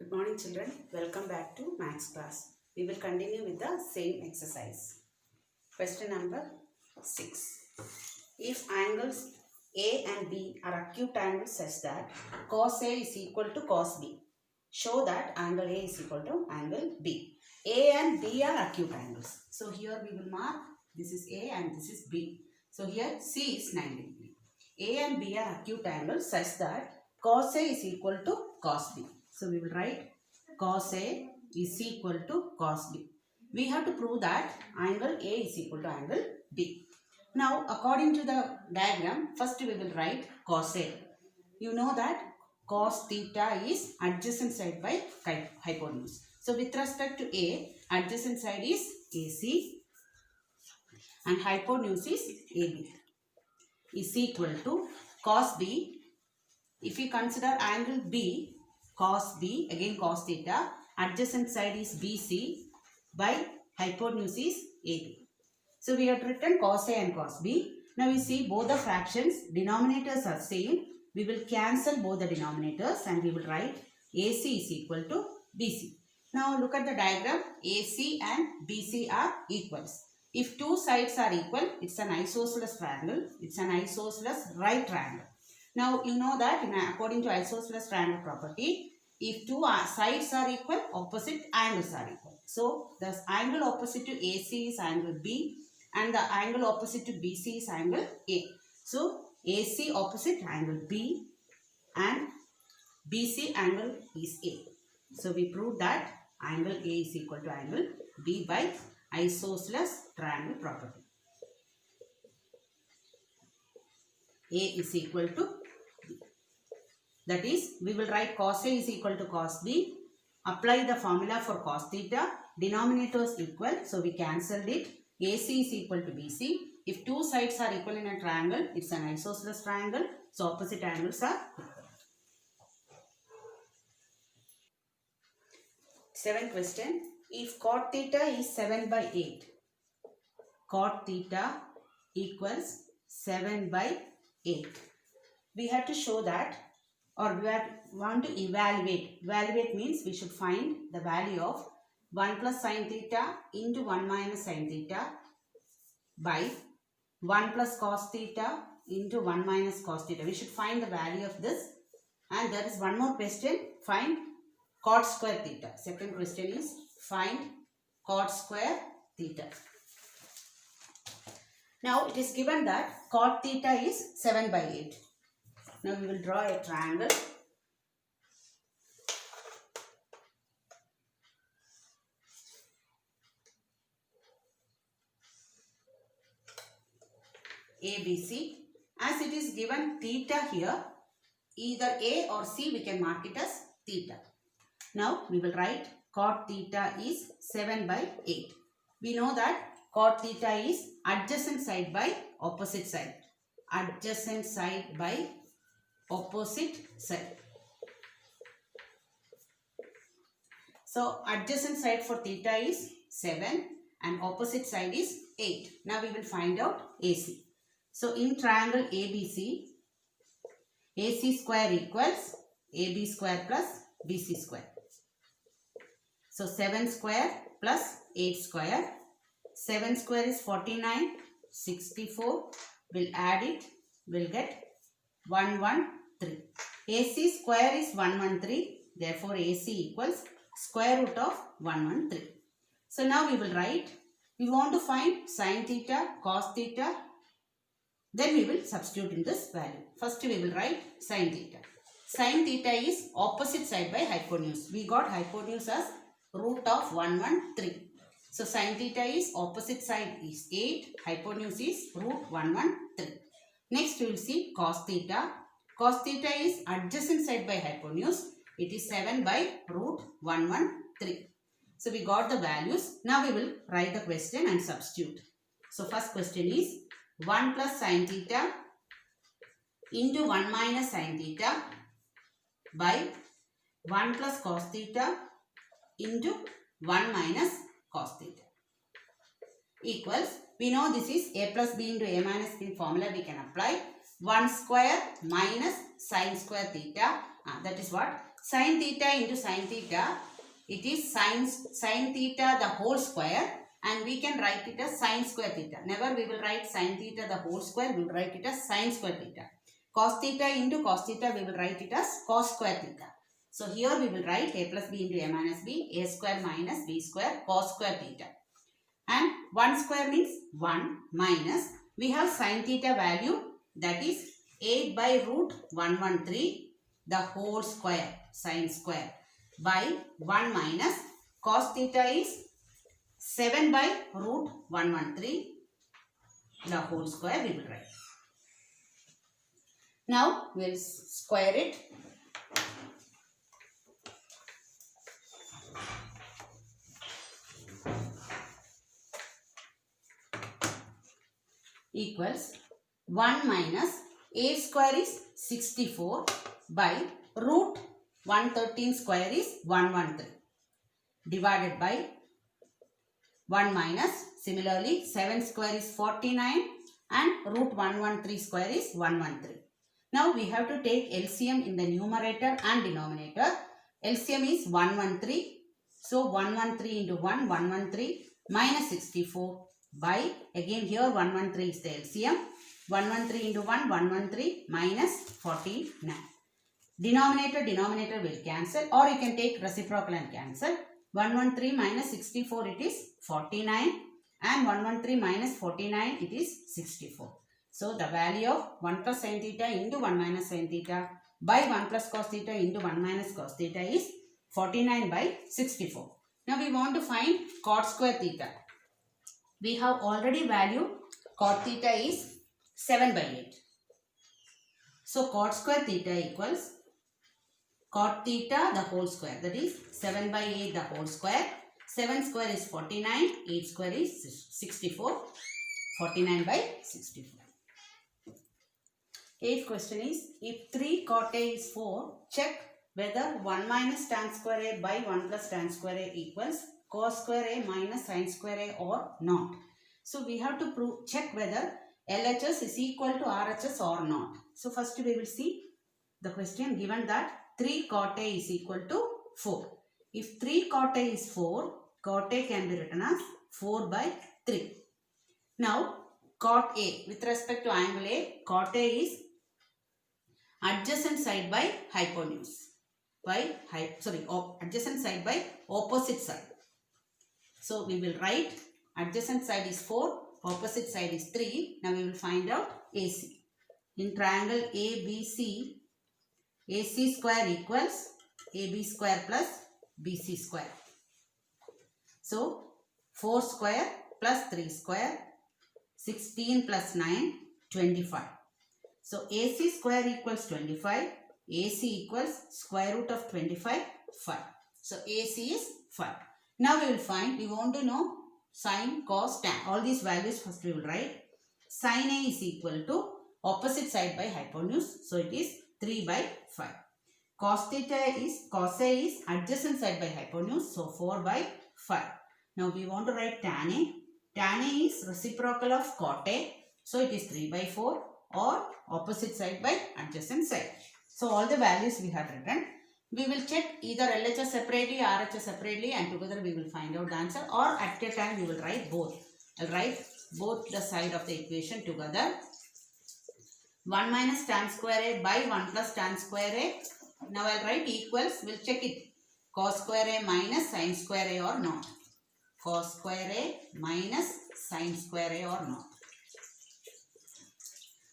Good morning children, welcome back to Maths class. We will continue with the same exercise. Question number 6. If angles A and B are acute angles such that cos A is equal to cos B, show that angle A is equal to angle B. A and B are acute angles. So here we will mark this is A and this is B. So here C is 90 degree. A and B are acute angles such that cos A is equal to cos B. So we will write cos A is equal to cos B. We have to prove that angle A is equal to angle B. Now according to the diagram, first we will write cos A. You know that cos theta is adjacent side by hypotenuse. So with respect to A, adjacent side is AC and hypotenuse is AB is equal to cos B. If we consider angle B, cos B, again cos theta, adjacent side is BC by hypotenuse is AB. So we have written cos A and cos B. Now we see both the fractions, denominators are same. We will cancel both the denominators and we will write AC is equal to BC. Now look at the diagram, AC and BC are equals. If two sides are equal, it's an isosceles triangle. It's an isosceles right triangle. Now you know that according to isosceles triangle property, if two sides are equal, opposite angles are equal. So the angle opposite to AC is angle B and the angle opposite to BC is angle A. So AC opposite angle B and BC angle is A. So we proved that angle A is equal to angle B by isosceles triangle property. A is equal to B. That is, we will write cos A is equal to cos B. Apply the formula for cos theta. Denominators equal, so we cancelled it. AC is equal to BC. If two sides are equal in a triangle, it's an isosceles triangle. So opposite angles are equal. 7th question. If cot theta is 7 by 8, cot theta equals 7 by 8. We have to show that, or we want to evaluate. Evaluate means we should find the value of 1 plus sin theta into 1 minus sin theta by 1 plus cos theta into 1 minus cos theta. We should find the value of this. And there is one more question. Find cot square theta. Second question is find cot square theta. Now it is given that cot theta is 7 by 8. Now we will draw a triangle. ABC. As it is given theta here, either A or C we can mark it as theta. Now we will write cot theta is 7 by 8. We know that cot theta is adjacent side by opposite side. Adjacent side by opposite side. So adjacent side for theta is 7 and opposite side is 8. Now we will find out AC. So in triangle ABC, AC square equals AB square plus BC square. So 7 square plus 8 square. 7 square is 49, 64. We'll add it. We'll get 113. AC square is 113. Therefore AC equals square root of 113. So now we will write. We want to find sin theta, cos theta. Then we will substitute in this value. First we will write sin theta. Sin theta is opposite side by hypotenuse. We got hypotenuse as root of 113. So sin theta is opposite side is 8. Hypotenuse is root 113. Next we will see cos theta. Cos theta is adjacent side by hypotenuse. It is 7 by root 113. So we got the values. Now we will write the question and substitute. So first question is 1 plus sin theta into 1 minus sin theta by 1 plus cos theta into 1 minus cos theta equals, we know this is a plus b into a minus b formula we can apply. 1 square minus sin square theta, that is what? Sin theta into sin theta, it is sin theta the whole square, and we can write it as sin square theta. Never we will write sin theta the whole square, we will write it as sin square theta. Cos theta into cos theta, we will write it as cos square theta. So here we will write a plus b into a minus b, a square minus b square cos square theta. And 1 square means 1 minus, we have sin theta value, that is 8 by root 113 the whole square, sin square, by 1 minus cos theta is 7 by root 113 the whole square we will write. Now we will square it. Equals 1 minus a square is 64 by root 113 square is 113 divided by 1 minus, similarly 7 square is 49 and root 113 square is 113. Now we have to take LCM in the numerator and denominator. LCM is 113. So 113 into 1, 113 minus 64 by, again here 113 is the LCM. 113 into 1, 113 minus 49. Denominator will cancel, or you can take reciprocal and cancel. 113 minus 64 it is 49, and 113 minus 49 it is 64. So the value of 1 plus sin theta into 1 minus sin theta by 1 plus cos theta into 1 minus cos theta is 49 by 64. Now we want to find cot square theta. We have already valued cot theta is 7 by 8. So cot square theta equals cot theta the whole square, that is 7 by 8 the whole square. 7 square is 49, 8 square is 64, 49 by 64. Eighth question is, if 3 cot A is 4, check whether 1 minus tan square A by 1 plus tan square A equals cos square A minus sin square A or not. So we have to check whether LHS is equal to RHS or not. So first we will see the question given that 3 cot A is equal to 4. If 3 cot A is 4, cot A can be written as 4 by 3. Now cot A, with respect to angle A, cot A is adjacent side by hypotenuse. Adjacent side by opposite side. So we will write adjacent side is 4, opposite side is 3. Now we will find out AC. In triangle ABC, AC square equals AB square plus BC square. So 4 square plus 3 square, 16 plus 9, 25. So AC square equals 25. AC equals square root of 25, 5. So AC is 5. Now we will find, we want to know sin, cos, tan. All these values first we will write. Sin A is equal to opposite side by hypotenuse. So it is 3 by 5. Cos A is adjacent side by hypotenuse. So 4 by 5. Now we want to write tan A. Tan A is reciprocal of cot A. So it is 3 by 4 or opposite side by adjacent side. So all the values we have written. We will check either LHS separately, RHS separately, and together we will find out the answer, or at a time we will write both. I will write both the side of the equation together. 1 minus tan square A by 1 plus tan square A. Now I will write equals, we will check it. Cos square A minus sin square A or not. Cos square A minus sin square A or not.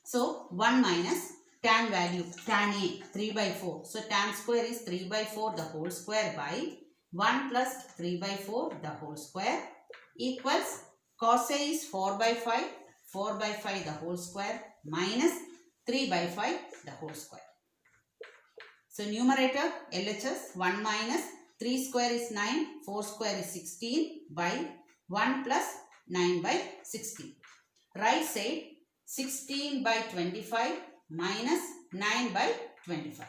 So 1 minus tan value, tan A, 3 by 4. So tan square is 3 by 4 the whole square by 1 plus 3 by 4 the whole square equals cos A is 4 by 5, 4 by 5 the whole square minus 3 by 5 the whole square. So numerator LHS 1 minus 3 square is 9, 4 square is 16 by 1 plus 9 by 16. Right side 16 by 25 minus 9 by 25.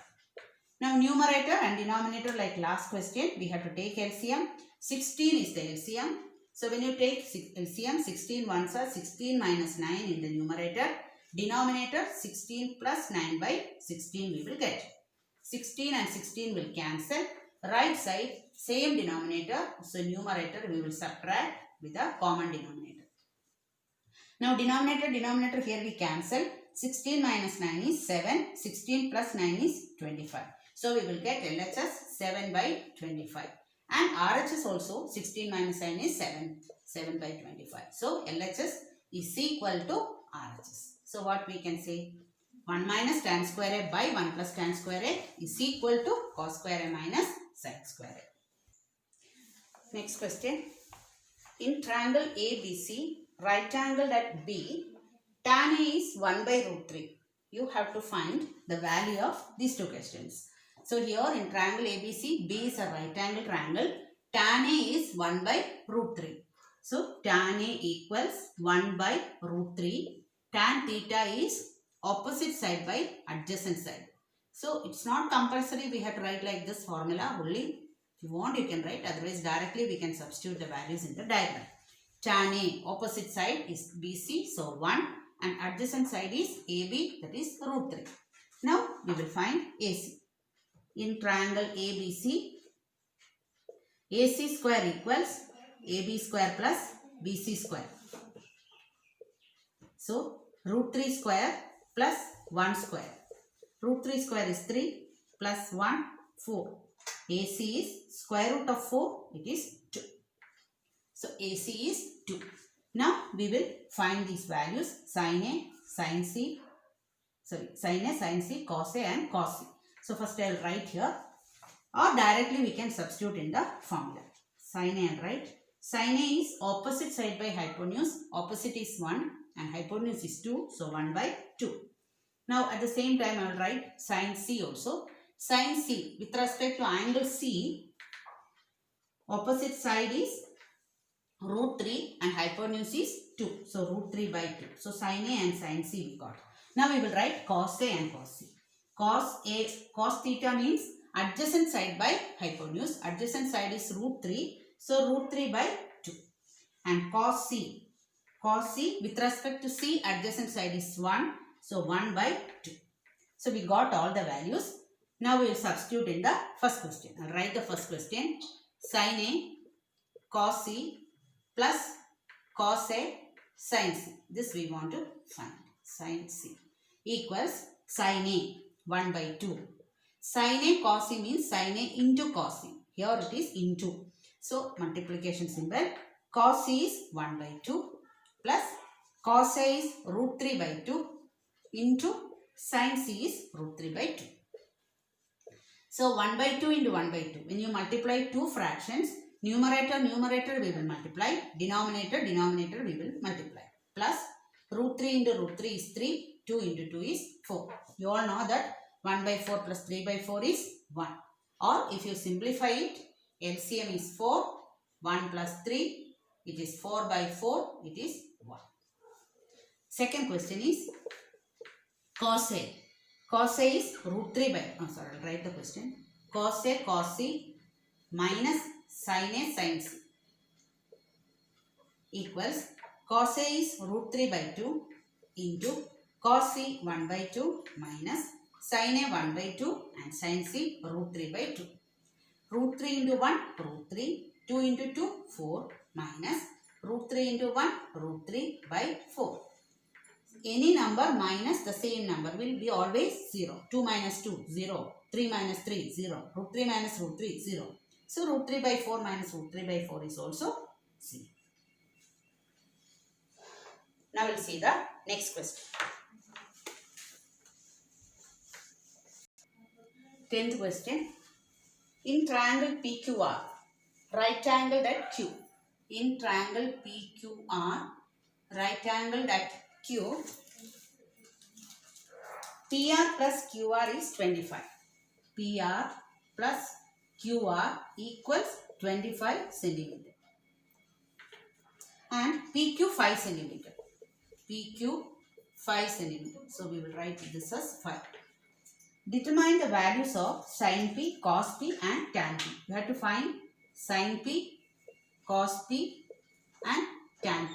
Now numerator and denominator, like last question, we have to take LCM. 16 is the LCM. So when you take LCM, 16 ones are 16 minus 9 in the numerator. Denominator 16 plus 9 by 16 we will get. 16 and 16 will cancel. Right side, same denominator. So numerator we will subtract with the common denominator. Now denominator here we cancel. 16 minus 9 is 7. 16 plus 9 is 25. So we will get LHS 7 by 25. And RHS also 16 minus 9 is 7. 7 by 25. So LHS is equal to RHS. So what we can say? 1 minus tan square A by 1 plus tan square A is equal to cos square A minus sin square A. Next question. In triangle ABC, right angle at B, tan A is 1 by root 3. You have to find the value of these two questions. So here in triangle ABC, B is a right angle triangle. Tan A is 1 by root 3. So tan A equals 1 by root 3. Tan theta is opposite side by adjacent side. So it's not compulsory we have to write like this formula. Only if you want you can write. Otherwise directly we can substitute the values in the diagram. Tan A opposite side is BC. So 1. And adjacent side is AB, that is root 3. Now we will find AC. In triangle ABC, AC square equals AB square plus BC square. So root 3 square plus 1 square. Root 3 square is 3 plus 1, 4. AC is square root of 4, it is 2. So AC is 2. Now we will find these values sin A, sin C, sin A, sin C, cos A and cos C. So first I will write here, or directly we can substitute in the formula. Sin A and write. Sin A is opposite side by hypotenuse. Opposite is 1 and hypotenuse is 2. So 1 by 2. Now at the same time I will write sin C also. Sin C with respect to angle C, opposite side is root 3 and hypotenuse is 2. So root 3 by 2. So sin A and sin C we got. Now we will write cos A and cos C. Cos theta means adjacent side by hypotenuse. Adjacent side is root 3. So root 3 by 2. And cos C. Cos C with respect to C adjacent side is 1. So 1 by 2. So we got all the values. Now we will substitute in the first question. I'll write the first question. Sin A cos C plus cos A sin C. This we want to find. Sin C equals sin A 1 by 2. Sin A cos C means sin A into cos C. Here it is into. So multiplication symbol. Cos C is 1 by 2 plus cos A is root 3 by 2 into sin C is root 3 by 2. So 1 by 2 into 1 by 2. When you multiply two fractions, numerator we will multiply, denominator we will multiply. Plus root 3 into root 3 is 3, 2 into 2 is 4. You all know that 1 by 4 plus 3 by 4 is 1. Or if you simplify it, LCM is 4, 1 plus 3, it is 4 by 4, it is 1. Second question is cos A. Cos A is root 3 by, I'll write the question. Cos A cos C minus sin A sin C equals cos A is root 3 by 2 into cos C 1 by 2 minus sin A 1 by 2 and sin C root 3 by 2. Root 3 into 1 root 3, 2 into 2 4 minus root 3 into 1 root 3 by 4. Any number minus the same number will be always 0. 2 minus 2, 0. 3 minus 3, 0. Root 3 minus root 3, 0. So root 3 by 4 minus root 3 by 4 is also 0. Now we'll see the next question. 10th question. In triangle PQR, right angled at Q. In triangle PQR, right angled at Q, PR plus QR is 25. PR plus QR equals 25 centimeter. And PQ 5 centimeter. PQ 5 centimeter. So we will write this as 5. Determine the values of sin P, cos P and tan P. You have to find sin P, cos P and tan P.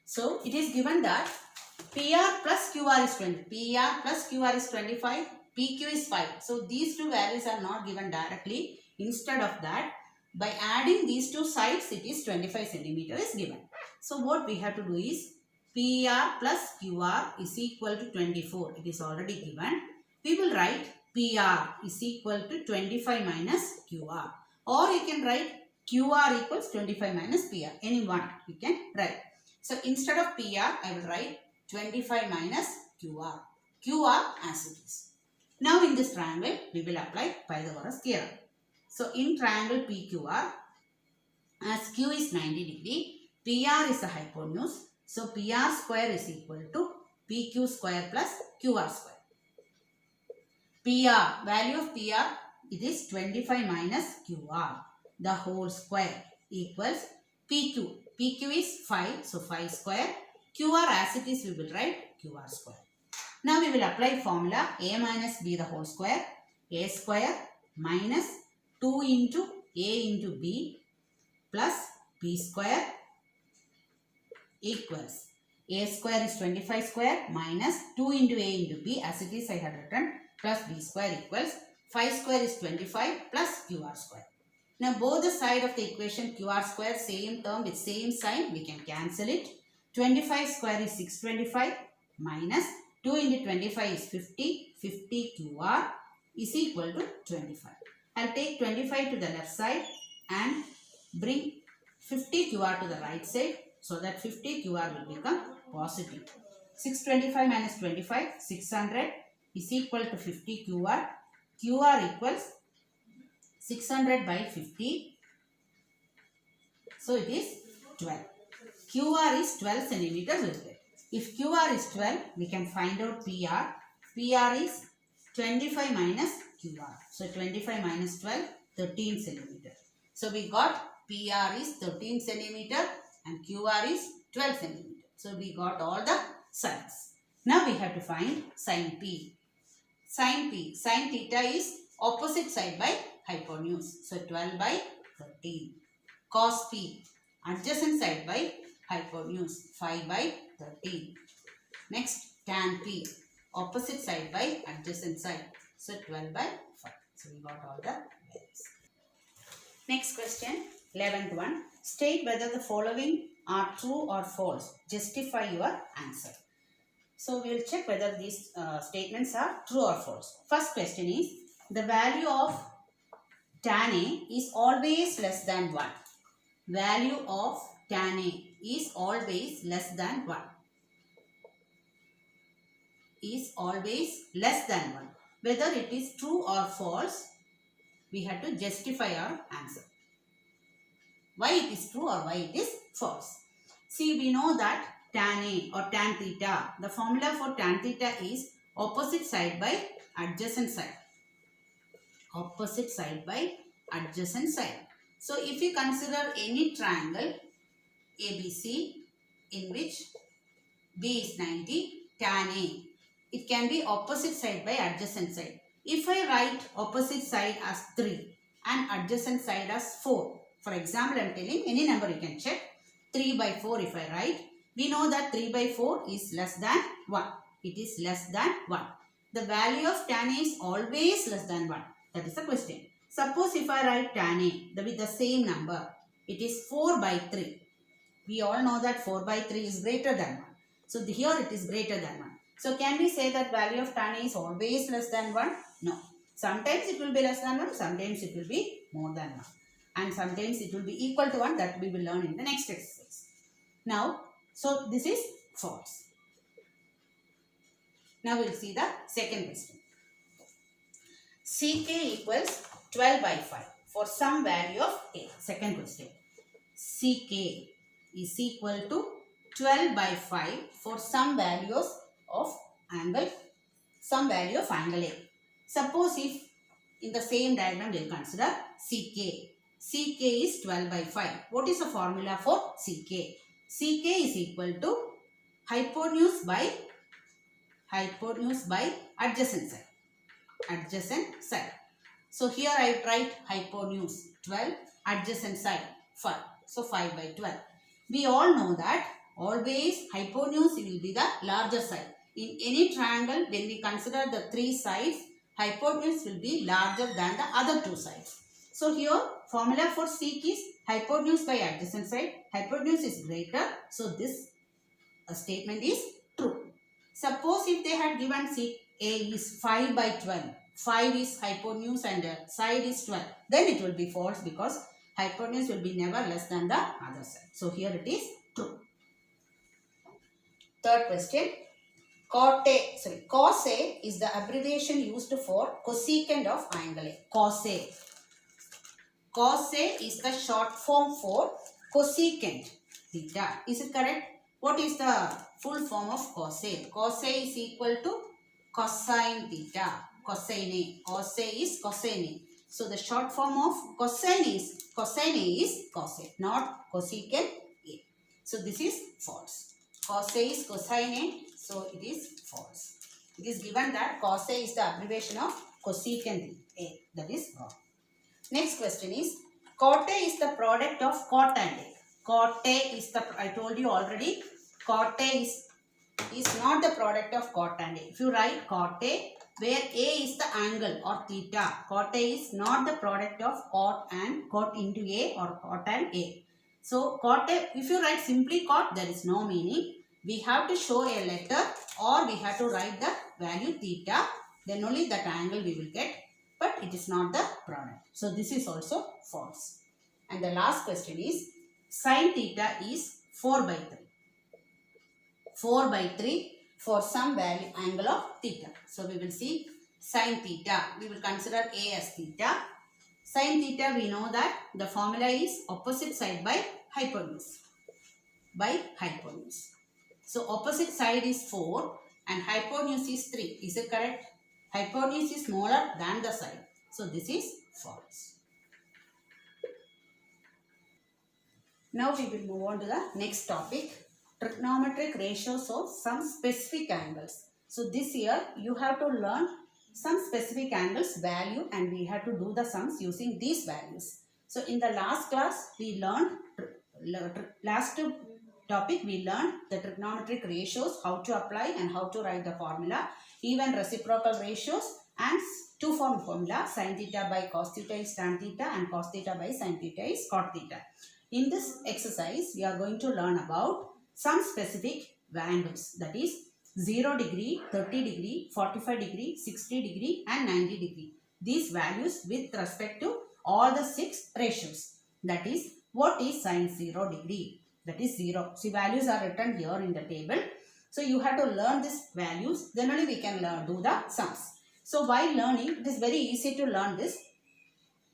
So it is given that PR plus QR is 20. PR plus QR is 25. PQ is 5. So these two values are not given directly. Instead of that, by adding these two sides, it is 25 centimeter is given. So what we have to do is PR plus QR is equal to 24. It is already given. We will write PR is equal to 25 minus QR. Or you can write QR equals 25 minus PR. Any one you can write. So instead of PR, I will write 25 minus QR. QR as it is. Now in this triangle, we will apply Pythagoras theorem. So in triangle PQR, as Q is 90 degree, PR is the hypotenuse. So PR square is equal to PQ square plus QR square. PR, value of PR, it is 25 minus QR. The whole square equals PQ. PQ is 5, so 5 square. QR as it is, we will write QR square. Now we will apply formula A minus B the whole square. A square minus 2 into A into B plus B square equals A square is 25 square minus 2 into A into B as it is I had written plus B square equals 5 square is 25 plus QR square. Now both the side of the equation QR square same term with same sign we can cancel it. 25 square is 625 minus 2 into 25 is 50. 50 QR is equal to 25. I'll take 25 to the left side and bring 50 QR to the right side so that 50 QR will become positive. 625 minus 25, 600 is equal to 50 QR. QR equals 600 by 50. So it is 12. QR is 12 centimeters. If QR is 12, we can find out PR. PR is 25 minus QR. So 25 minus 12, 13 centimeter. So we got PR is 13 centimeter and QR is 12 centimeter. So we got all the sides. Now we have to find sin P. Sin P. Sin theta is opposite side by hypotenuse. So 12 by 13. Cos P. Adjacent side by hypotenuse. 5 by 13. Next, tan P. Opposite side by adjacent side. So 12 by 5. So we got all the values. Next question, 11th one. State whether the following are true or false. Justify your answer. So we will check whether these statements are true or false. First question is, the value of tan A is always less than 1. Value of tan A is always less than 1. Is always less than 1. Whether it is true or false, we have to justify our answer. Why it is true or why it is false. See, we know that tan A or tan theta, the formula for tan theta is opposite side by adjacent side. Opposite side by adjacent side. So if you consider any triangle ABC in which B is 90, tan A, it can be opposite side by adjacent side. If I write opposite side as 3 and adjacent side as 4, for example, I am telling any number you can check. 3 by 4 if I write, we know that 3 by 4 is less than 1. It is less than 1. The value of tan A is always less than 1. That is the question. Suppose if I write tan A with the same number, it is 4 by 3. We all know that 4 by 3 is greater than 1. So here it is greater than 1. So can we say that value of tan A is always less than 1? No. Sometimes it will be less than 1, sometimes it will be more than 1. And sometimes it will be equal to 1, that we will learn in the next exercise. Now, so this is false. Now we will see the second question. CK equals 12 by 5 for some value of A. Second question. CK is equal to 12 by 5 for some values of angle, some value of angle A. Suppose if in the same diagram we will consider CK. CK is 12 by 5. What is the formula for CK? CK is equal to hypotenuse by adjacent side. Adjacent side. So here I write hypotenuse 12, adjacent side 5. So 5 by 12. We all know that Always hypotenuse will be the larger side. In any triangle, when we consider the three sides, hypotenuse will be larger than the other two sides. So here formula for sec is hypotenuse by adjacent side. Hypotenuse is greater. So this statement is true. Suppose if they had given sec A is 5 by 12. 5 is hypotenuse and side is 12. Then it will be false because hypotenuse will be never less than the other side. So here it is true. Third question. Cos A is the abbreviation used for cosecant of angle A. Cos A. Cos A is the short form for cosecant theta. Is it correct? What is the full form of cos A? Cos A is equal to cosine theta. Cosine A. Cos A is cosine A. So the short form of cosine A is cos A, not cosecant A. So this is false. Cos A is cosine A. So it is false. It is given that cos A is the abbreviation of cosecant A. That is wrong. Next question is, cot A is the product of cot and A. Cot A is the, I told you already, cot A is not the product of cot and A. If you write cot A, where A is the angle or theta, cot A is not the product of cot and cot into A or cot and A. So cot A, if you write simply cot, there is no meaning. We have to show a letter or we have to write the value theta, then only that angle we will get, but it is not the product. So this is also false. And the last question is, sin theta is 4 by 3. 4 by 3 for some value angle of theta. So we will see sin theta. We will consider A as theta. Sin theta, we know that the formula is opposite side by hypotenuse. So opposite side is 4 and hypotenuse is 3. Is it correct? Hypotenuse is smaller than the side. So this is false. Now we will move on to the next topic. Trigonometric ratios of some specific angles. So this year you have to learn some specific angles value and we have to do the sums using these values. So in the last class we learned, last topic we learned the trigonometric ratios, how to apply and how to write the formula, even reciprocal ratios and two-form formula, sin theta by cos theta is tan theta and cos theta by sin theta is cot theta. In this exercise we are going to learn about some specific angles, that is 0 degree, 30 degree, 45 degree, 60 degree and 90 degree. These values with respect to all the 6 ratios. That is, what is sin 0 degree? That is 0. See, values are written here in the table. So you have to learn these values, then only we can do the sums. So while learning, it is very easy to learn this.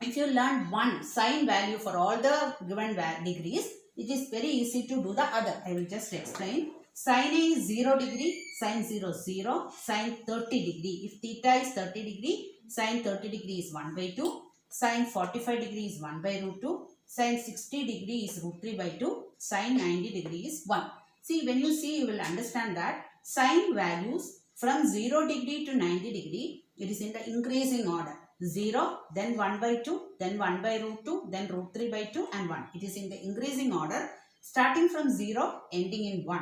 If you learn one sin value for all the given degrees, it is very easy to do the other. I will just explain. Sin A is 0 degree, sin 0 0, sin 30 degree. If theta is 30 degree, sin 30 degree is 1 by 2, sin 45 degree is 1 by root 2, sin 60 degree is root 3 by 2, sin 90 degree is 1. See, when you see, you will understand that sin values from 0 degree to 90 degree, it is in the increasing order. 0, then 1 by 2, then 1 by root 2, then root 3 by 2 and 1. It is in the increasing order, starting from 0, ending in 1.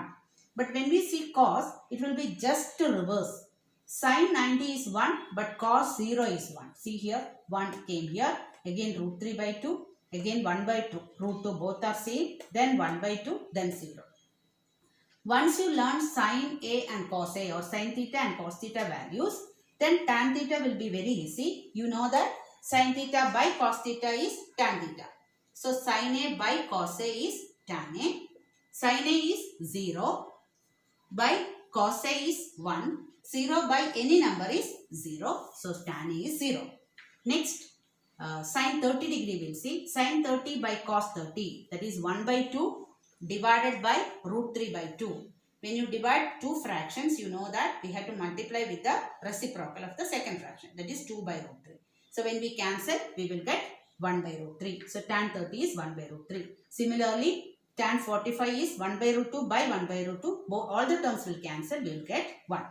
But when we see cos, it will be just to reverse. Sin 90 is 1, but cos 0 is 1. See here, 1 came here, again root 3 by 2, again 1 by 2, root 2 both are same, then 1 by 2, then 0. Once you learn sin A and cos A or sin theta and cos theta values, then tan theta will be very easy. You know that sin theta by cos theta is tan theta. So sin A by cos A is tan A. Sin A is 0 by cos A is 1. 0 by any number is 0. So tan A is 0. Next, sin 30 degree we'll see. Sin 30 by cos 30, that is 1 by 2 divided by root 3 by 2. When you divide two fractions, you know that we have to multiply with the reciprocal of the second fraction, that is 2 by root 3. So when we cancel, we will get 1 by root 3. So tan 30 is 1 by root 3. Similarly, tan 45 is 1 by root 2 by 1 by root 2. All the terms will cancel, we will get 1.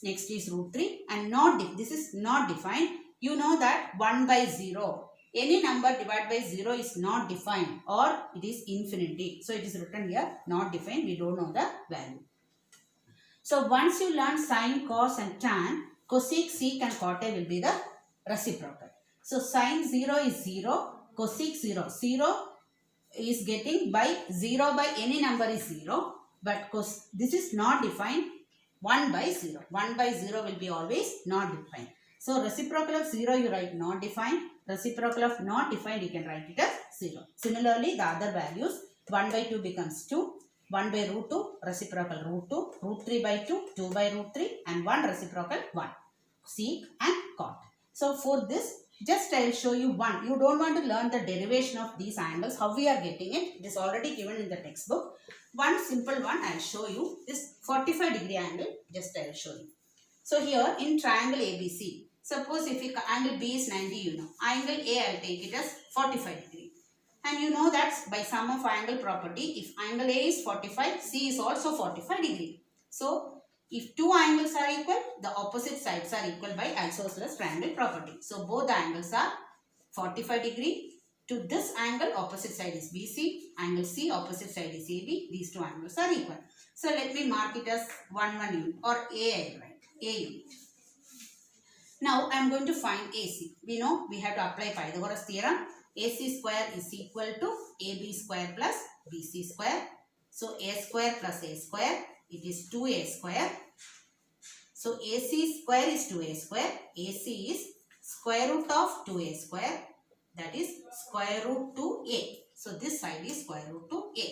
Next is root 3 and this is not defined. You know that 1 by 0. Any number divided by 0 is not defined or it is infinity. So it is written here not defined. We don't know the value. So once you learn sine, cos and tan, cosec, sec and cot will be the reciprocal. So sine 0 is 0, cosec 0. 0 is getting by 0 by any number is 0. But this is not defined 1 by 0. 1 by 0 will be always not defined. So reciprocal of 0 you write not defined. Reciprocal of not defined you can write it as 0. Similarly the other values 1 by 2 becomes 2. 1 by root 2, reciprocal root 2, root 3 by 2, 2 by root 3 and 1 reciprocal 1, sec and cot. So for this, just I will show you one. You don't want to learn the derivation of these angles, how we are getting it. It is already given in the textbook. One simple one I will show you is 45 degree angle, just I will show you. So here in triangle ABC, suppose if angle B is 90, you know, angle A I will take it as 45 degree. And you know that by sum of angle property, if angle A is 45, C is also 45 degree. So, if two angles are equal, the opposite sides are equal by isosceles triangle property. So, both the angles are 45 degree. To this angle, opposite side is BC. Angle C, opposite side is AB. These two angles are equal. So, let me mark it as 1 unit or A, right? A unit. Now, I am going to find AC. We know we have to apply Pythagoras theorem. AC square is equal to AB square plus BC square. So, A square plus A square, it is 2A square. So, AC square is 2A square. AC is square root of 2A square, that is square root 2A. So, this side is square root 2A.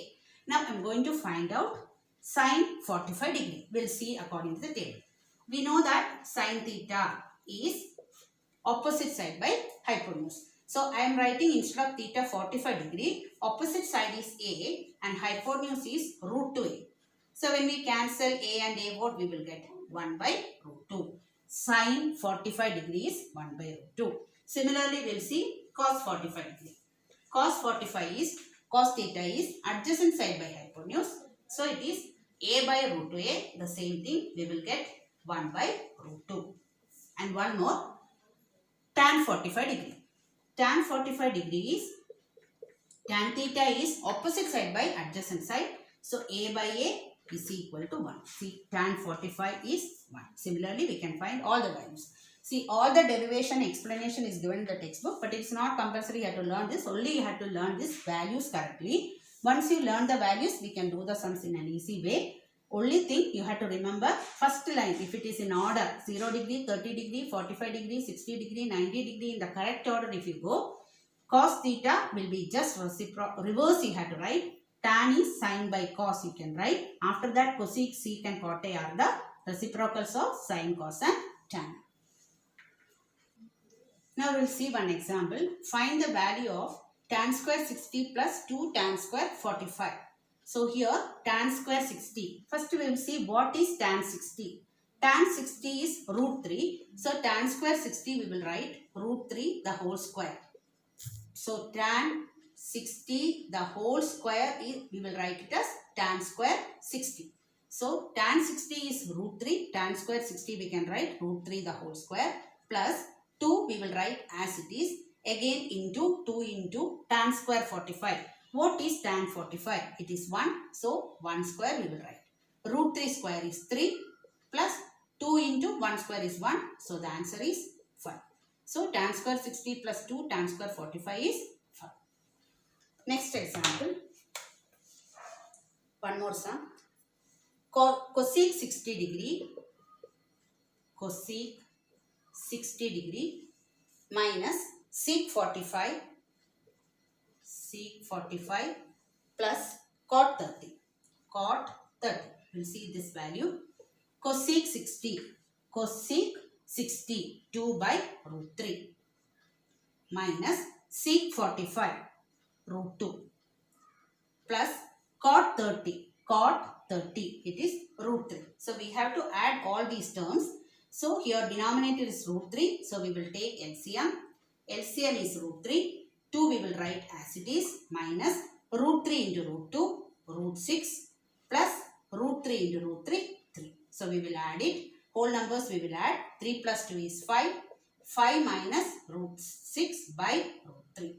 Now, I am going to find out sine 45 degree. We will see according to the table. We know that sine theta is opposite side by hypotenuse. So, I am writing instead of theta 45 degree, opposite side is A and hypotenuse is root 2A. So, when we cancel A and A, what we will get? 1 by root 2. Sine 45 degree is 1 by root 2. Similarly, we will see cos 45 degree. Cos 45 is, cos theta is adjacent side by hypotenuse. So, it is A by root 2A. The same thing, we will get 1 by root 2. And one more, tan 45 degree. Tan 45 degree is, tan theta is opposite side by adjacent side. So, A by A is equal to 1. See, tan 45 is 1. Similarly, we can find all the values. See, all the derivation explanation is given in the textbook, but it is not compulsory you have to learn this. Only you have to learn these values correctly. Once you learn the values, we can do the sums in an easy way. Only thing you have to remember, first line, if it is in order, 0 degree, 30 degree, 45 degree, 60 degree, 90 degree, in the correct order if you go, cos theta will be just reverse you have to write. Tan is sine by cos you can write. After that, cosec, sec and cot are the reciprocals of sine, cos and tan. Now we will see one example. Find the value of tan square 60 plus 2 tan square 45. So here tan square 60. First we will see what is tan 60. Tan 60 is root 3. So tan square 60 we will write root 3 the whole square. So tan 60 the whole square is, we will write it as tan square 60. So tan 60 is root 3. Tan square 60 we can write root 3 the whole square plus 2 we will write as it is. Again into 2 into tan square 45. What is tan 45? It is 1. So, 1 square we will write. Root 3 square is 3 plus 2 into 1 square is 1. So, the answer is 5. So, tan square 60 plus 2 tan square 45 is 5. Next example. One more sum. Cosec 60 degree. Cosec 60 degree minus sec 45. Sec 45 plus cot 30. Cot 30. We will see this value. Cosec 60. Cosec 60. 2 by root 3. Minus sec 45. Root 2. Plus cot 30. Cot 30. It is root 3. So, we have to add all these terms. So, here denominator is root 3. So, we will take LCM. LCM is root 3. 2 we will write as it is minus root 3 into root 2, root 6 plus root 3 into root 3, 3. So, we will add it. Whole numbers we will add. 3 plus 2 is 5. 5 minus root 6 by root 3.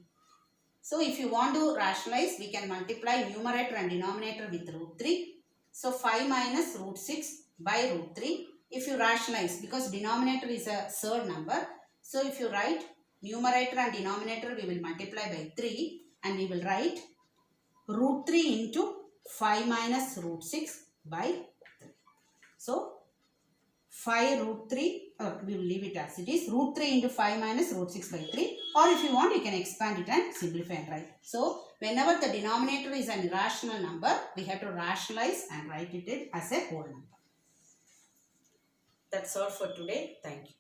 So if you want to rationalize, we can multiply numerator and denominator with root 3. So 5 minus root 6 by root 3. If you rationalize, because denominator is a third number, so if you write numerator and denominator, we will multiply by 3 and we will write root 3 into 5 minus root 6 by 3. So 5 root 3, we will leave it as it is, root 3 into 5 minus root 6 by 3, or if you want you can expand it and simplify and write. So whenever the denominator is an irrational number, we have to rationalize and write it as a whole number. That's all for today. Thank you.